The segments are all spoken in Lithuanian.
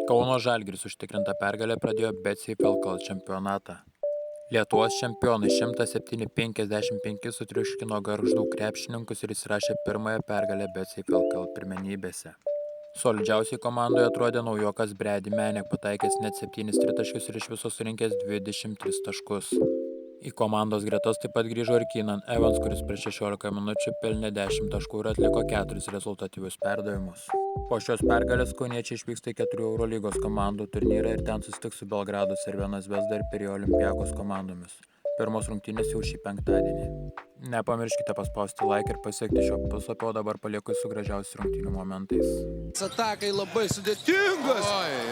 Kauno Žalgiris užtikrintą pergalę pradėjo BetSafe LKL čempionatą. Lietuvos čempionai 107-55 sutriuškino Gargždų krepšininkus ir įsirašė pirmąją pergalę BetSafe LKL pirmenybėse. Solidžiausiai komandoje atrodė naujokas Brady Manek, pataikęs net 7 tritaškius ir iš viso surinkęs 23 taškus. Į komandos gretas taip pat grįžo ir Keenan Evans, kuris per 16 minučių pelnė 10 taškų ir atliko 4 rezultatyvius perdavimus. Po šios pergalės kauniečiai išvyksta į 4 Eurolygos komandų turnyrą ir ten susitiks su Belgrado Crvena Zvezda ir Pirėjo Olympiakos komandomis. Pirmos rungtynės jau šį penktadienį. Nepamirškite paspausti like ir pasiekti šio puslapio, o dabar palieku su gražiausiais rungtynių momentais. Atakai labai sudėtingas.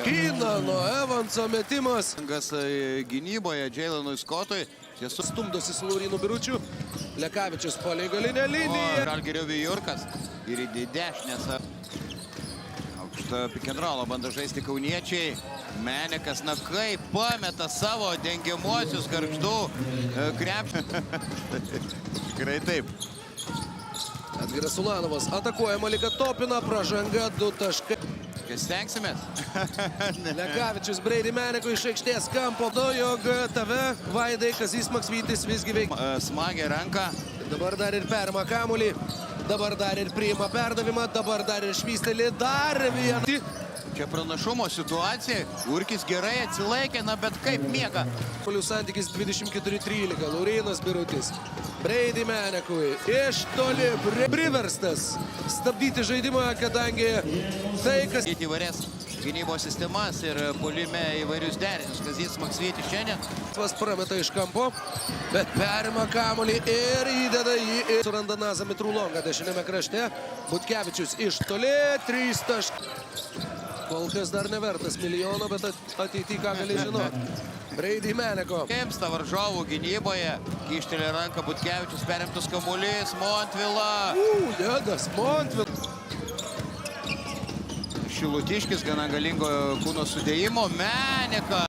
Keenano Evanso metimas. Gynyboje Jailenui Scottui. Stumdosi su Laurynu Biručiu. Lekavičius palei galinę liniją. Žalgirio Vijurkas ir į dešinės. Aukštą pick and rollą bando žaisti kauniečiai. Menekas, na kaip pameta savo dengiamuosius Gargždų krepšį. Tikrai taip. Edgaras Ulanovas atakuoja Maliką Topiną, pražanga 2 taškai. Kas stengsimės? Lekavičius Brady Menekui iš aikštės kampo. Jog tave, Vaidai, Kazys Maksvytis visgi veikia. Smagia ranka. Dabar dar ir perima kamuolį. Dabar dar ir priima perdavimą. Dabar dar ir švystelį. Dar vieną. Čia pranašumo situacija. Urkis gerai atsilaikė, na bet kaip miega. Polių santykis 24-13. Laurynas Birutis. Brady Menekui iš toli priverstas stabdyti žaidimą, kadangi tai, kas... Įvairias gynybos sistemas ir puolime įvairius derinius. Kazys Maksvytis šiandien. Prameta iš kampo, bet perima kamuolį ir įdeda jį. Suranda Nazą Mitrulongą dešinėme krašte. Butkevičius iš toli 3 taškai. Kol kas dar nevertas milijono, bet ateityje ką gali žinoti. Brady Meneko. Kemsta varžovų gynyboje. Kyštelė ranką Butkevičius, perimtus kamuolys. Montvila. Dedas Montvila. Šilutiškis gana galingo kūno sudėjimo. Meneka.